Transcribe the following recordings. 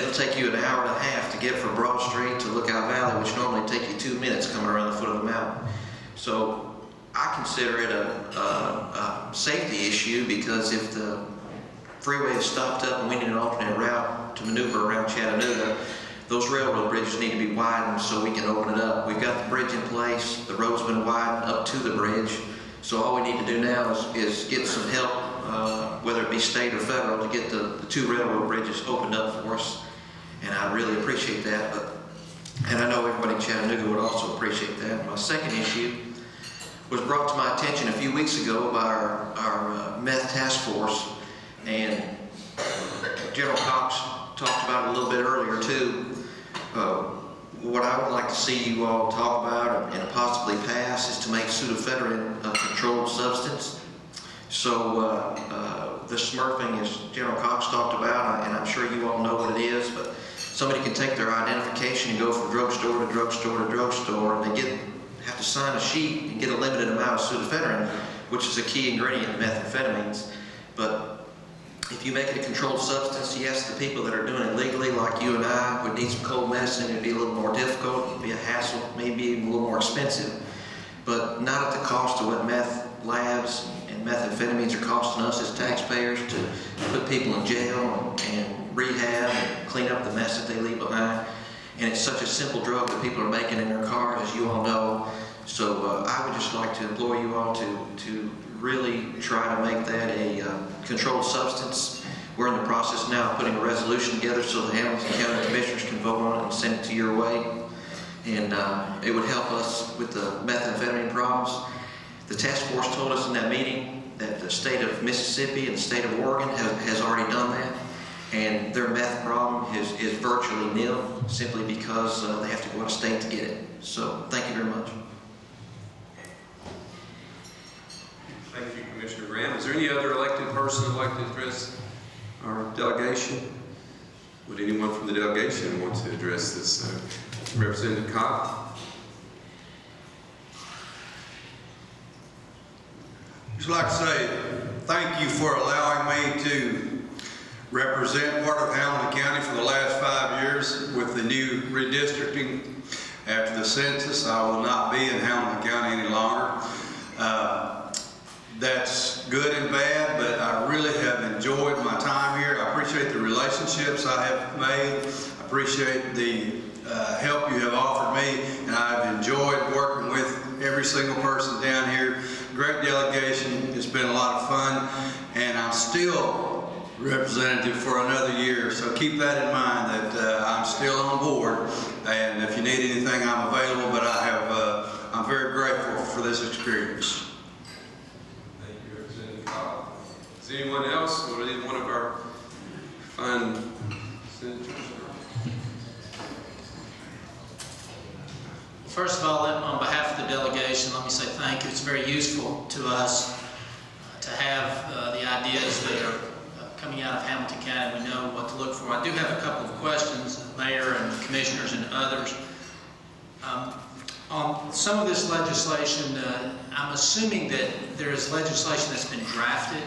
it'll take you an hour and a half to get from Broad Street to Lookout Valley, which normally take you 2 minutes coming around the foot of the mountain. So I consider it a safety issue, because if the freeway is stopped up and we need an alternate route to maneuver around Chattanooga, those railroad bridges need to be widened so we can open it up. We've got the bridge in place, the road's been widened up to the bridge, so all we need to do now is get some help, whether it be state or federal, to get the 2 railroad bridges opened up for us. And I really appreciate that, and I know everybody in Chattanooga would also appreciate that. My second issue was brought to my attention a few weeks ago by our meth task force, and General Cox talked about it a little bit earlier too. What I would like to see you all talk about and possibly pass is to make pseudoephedrine a controlled substance. So the smurfing, as General Cox talked about, and I'm sure you all know what it is, but somebody can take their identification and go from drugstore to drugstore to drugstore, and they have to sign a sheet and get a limited amount of pseudoephedrine, which is a key ingredient in methamphetamines. But if you make it a controlled substance, yes, the people that are doing it legally, like you and I, would need some cold medicine. It'd be a little more difficult, it'd be a hassle, maybe even a little more expensive, but not at the cost of what meth labs and methamphetamines are costing us as taxpayers, to put people in jail and rehab and clean up the mess that they leave behind. And it's such a simple drug that people are making in their car, as you all know. So I would just like to implore you all to really try to make that a controlled substance. We're in the process now of putting a resolution together so the Hamilton County Commissioners can vote on it and send it to your way. And it would help us with the methamphetamine problems. The task force told us in that meeting that the state of Mississippi and the state of Oregon has already done that. And their meth problem is virtually nil, simply because they have to go out of state to get it. So thank you very much. Thank you, Commissioner Graham. Is there any other elected person who would like to address our delegation? Would anyone from the delegation want to address this? Representative Cobb? Just like to say thank you for allowing me to represent part of Hamilton County for the last 5 years with the new redistricting. After the census, I will not be in Hamilton County any longer. That's good and bad, but I really have enjoyed my time here. I appreciate the relationships I have made. I appreciate the help you have offered me, and I've enjoyed working with every single person down here. Great delegation. It's been a lot of fun, and I'm still representative for another year, so keep that in mind, that I'm still on board, and if you need anything, I'm available. But I'm very grateful for this experience. Is anyone else, or one of our fine senators? First of all, on behalf of the delegation, let me say thank you. It's very useful to us to have the ideas that are coming out of Hamilton County. We know what to look for. I do have a couple of questions, Mayor and Commissioners and others. On some of this legislation, I'm assuming that there is legislation that's been drafted.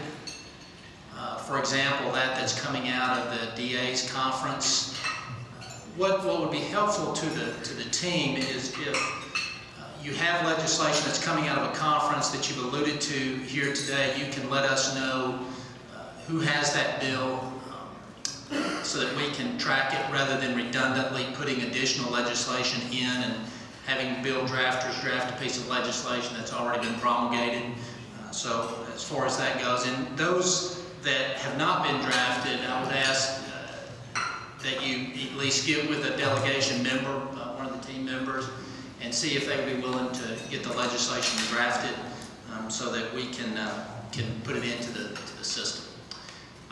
For example, that's coming out of the DA's conference. What would be helpful to the team is if you have legislation that's coming out of a conference that you've alluded to here today, you can let us know who has that bill so that we can track it, rather than redundantly putting additional legislation in and having bill drafters draft a piece of legislation that's already been promulgated. So as far as that goes, and those that have not been drafted, I would ask that you at least get with a delegation member, one of the team members, and see if they would be willing to get the legislation drafted so that we can put it into the system.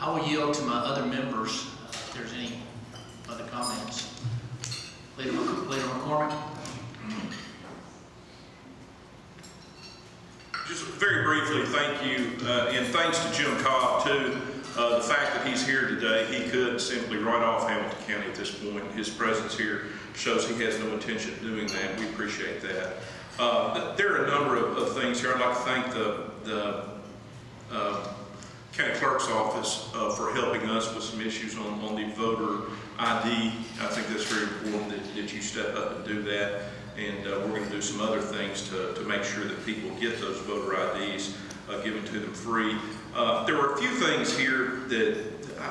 I will yield to my other members if there's any other comments. Leader McCormick. Just very briefly, thank you, and thanks to Jim Cobb too. The fact that he's here today, he could simply write off Hamilton County at this point. His presence here shows he has no intention of doing that. We appreciate that. There are a number of things here. I'd like to thank the county clerk's office for helping us with some issues on the voter ID ID. I think that's very important that you step up and do that. And we're going to do some other things to make sure that people get those voter IDs given to them free. There were a few things here that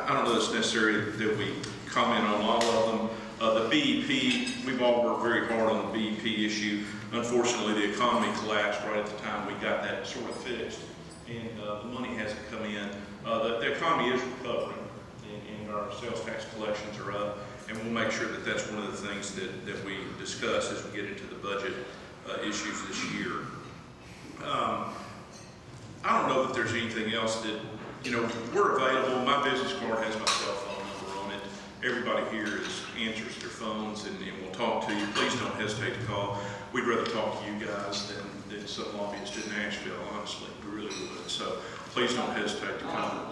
I don't know if it's necessary that we comment on all of them. The BEP, we've all worked very hard on the BEP issue. Unfortunately, the economy collapsed right at the time we got that sort of fixed, and the money hasn't come in. The economy is recovering, and our sales tax collections are up, and we'll make sure that that's one of the things that we discuss as we get into the budget issues this year. I don't know that there's anything else that, you know, we're available. My business card has my cell phone number on it. Everybody here answers their phones and will talk to you. Please don't hesitate to call. We'd rather talk to you guys than some lobbyists in Nashville, honestly. We really would. So please don't hesitate to come.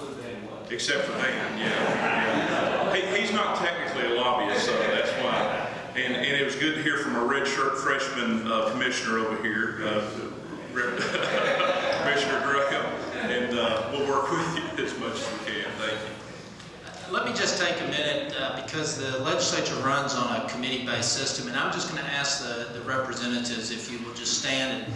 Except for Dan, yeah. He's not technically a lobbyist, so that's why. And it was good to hear from a red shirt freshman commissioner over here, Commissioner Graham, and we'll work with you as much as we can. Thank you. Let me just take a minute because the legislature runs on a committee-based system, and I'm just going to ask the representatives if you will just stand and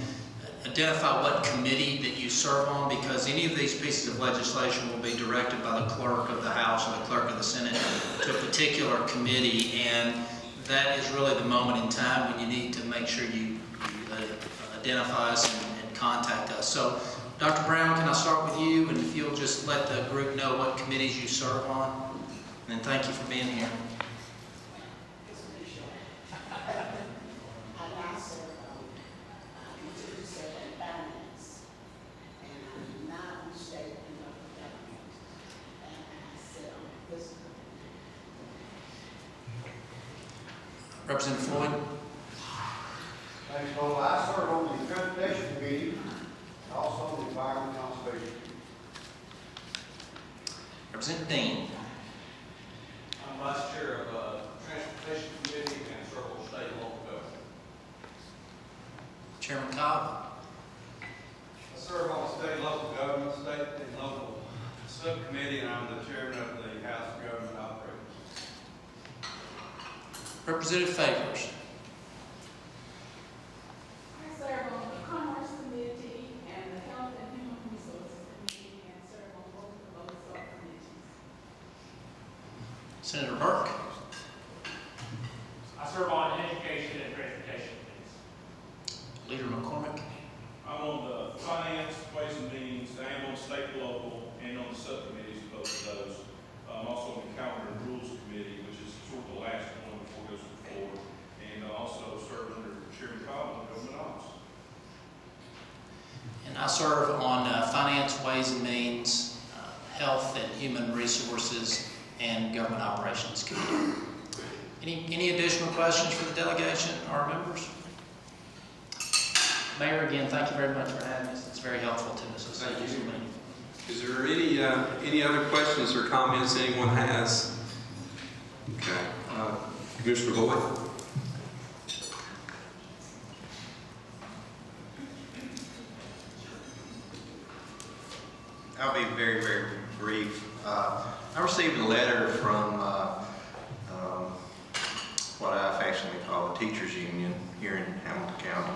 identify what committee that you serve on, because any of these pieces of legislation will be directed by the clerk of the House or the clerk of the Senate to a particular committee, and that is really the moment in time when you need to make sure you identify us and contact us. So, Dr. Brown, can I start with you, and if you'll just let the group know what committees you serve on, and thank you for being here. Representative Floyd. Thanks, Paul. I serve on the Transportation Committee, and also the Environment Conservation Committee. Representative Dean. I'm Vice Chair of the Transportation Committee and serve on state and local government. Chairman Cobb. I serve on the state and local government, state and local subcommittee, and I'm the chairman of the House of Government Operations. Representative Favors. I serve on the Commerce Committee and the Health and Human Resources Committee, and serve on both of those subcommittees. Senator Burke. I serve on Education and Transportation Committees. Leader McCormick. I'm on the Finance, Ways and Means, I am on state and local, and on the subcommittees of both of those. I'm also on the Calendar and Rules Committee, which is sort of the last one before it goes to the floor, and also serve under Chairman Cobb on Government Ops. And I serve on Finance, Ways and Means, Health and Human Resources, and Government Operations Committee. Any additional questions for the delegation or members? Mayor, again, thank you very much for having us. It's very helpful to us. Thank you. Is there any other questions or comments anyone has? Okay. Commissioner Boyd. I'll be very, very brief. I received a letter from what I affectionately call the Teachers Union here in Hamilton County.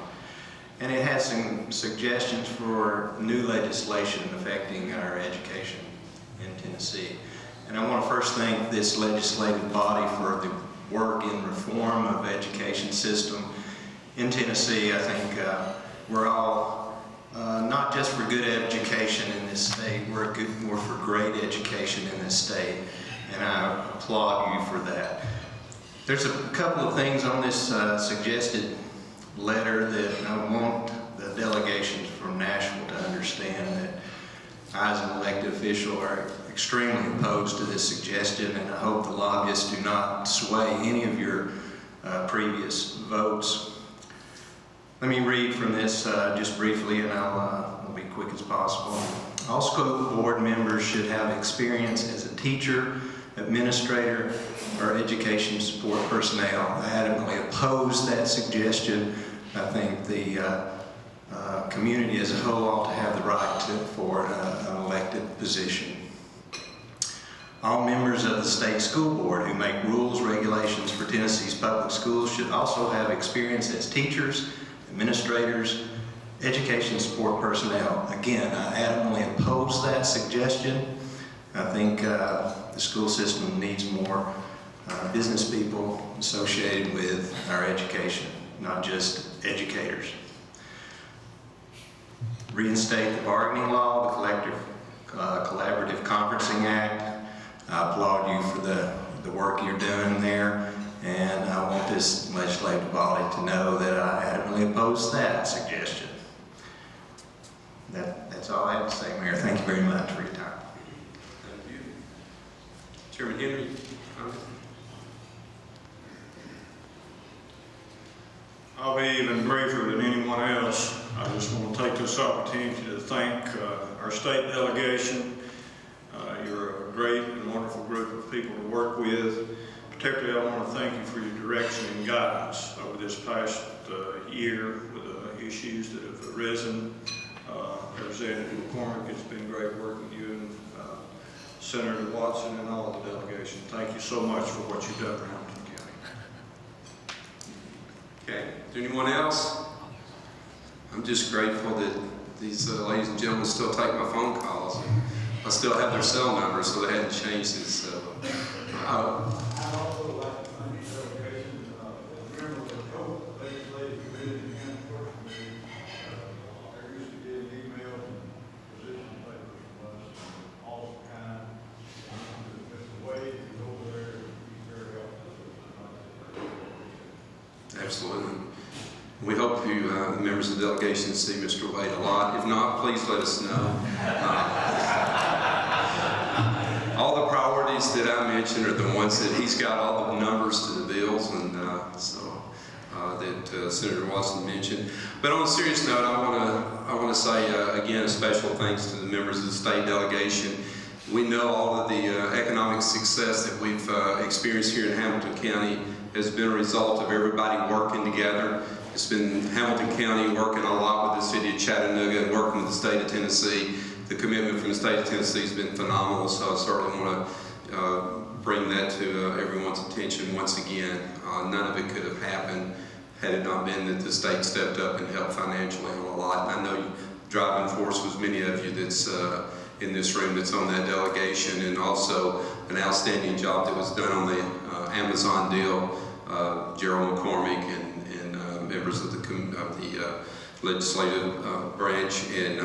And it has some suggestions for new legislation affecting our education in Tennessee. And I want to first thank this legislative body for the work in reform of education system in Tennessee. I think we're all not just for good education in this state, we're for great education in this state, and I applaud you for that. There's a couple of things on this suggested letter that I want the delegations from Nashville to understand that I, as an elected official, are extremely opposed to this suggestion, and I hope the lobbyists do not sway any of your previous votes. Let me read from this just briefly, and I'll be quick as possible. All school board members should have experience as a teacher, administrator, or education support personnel. I adamantly oppose that suggestion. I think the community as a whole ought to have the right for an elected position. All members of the state school board who make rules, regulations for Tennessee's public schools should also have experience as teachers, administrators, education support personnel. Again, I adamantly oppose that suggestion. I think the school system needs more business people associated with our education, not just educators. Reinstate the bargaining law, the Collaborative Conferencing Act. I applaud you for the work you're doing there, and I want this legislative body to know that I adamantly oppose that suggestion. That's all I have to say, Mayor. Thank you very much for your time. Thank you. Chairman Henry, comment? I'll be even briefer than anyone else. I just want to take this opportunity to thank our state delegation. You're a great and wonderful group of people to work with. Particularly, I want to thank you for your direction and guidance over this past year with the issues that have arisen. Representative McCormick, it's been great working with you, and Senator Watson and all the delegation. Thank you so much for what you've done for Hamilton County. Okay, is there anyone else? I'm just grateful that these ladies and gentlemen still take my phone calls. I still have their cell numbers, so they hadn't changed it. So, I'd also like to thank the delegation, members of the legislative committee and county clerk committee. There used to be an email and position papers from us, all the kind. Mr. Wade is over there, he's very helpful. absolutely. We hope you, the members of the delegation, see Mr. Wade a lot. If not, please let us know. All the priorities that I mentioned are the ones that he's got all the numbers to the bills, and that Senator Watson mentioned. But on a serious note, I want to say again a special thanks to the members of the state delegation. We know all of the economic success that we've experienced here in Hamilton County has been a result of everybody working together. It's been Hamilton County working a lot with the city of Chattanooga and working with the state of Tennessee. The commitment from the state of Tennessee has been phenomenal, so I certainly want to bring that to everyone's attention once again. None of it could have happened had it not been that the state stepped up and helped financially on a lot. And I know driving force was many of you that's in this room that's on that delegation, and also an outstanding job that was done on the Amazon deal. Gerald McCormick and members of the legislative branch, and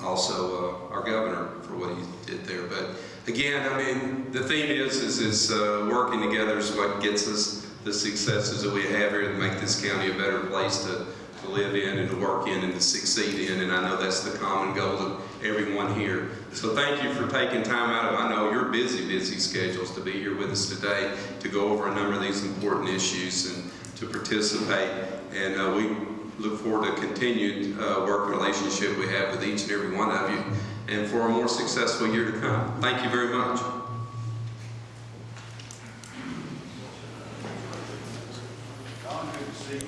also our governor for what he did there. But again, I mean, the theme is working together is what gets us the successes that we have here to make this county a better place to live in and to work in and to succeed in. And I know that's the common goal of everyone here. So thank you for taking time out of, I know your busy schedules, to be here with us today to go over a number of these important issues and to participate. And we look forward to continued work relationship we have with each and every one of you, and for a more successful year to come. Thank you very much. Don, good to see you.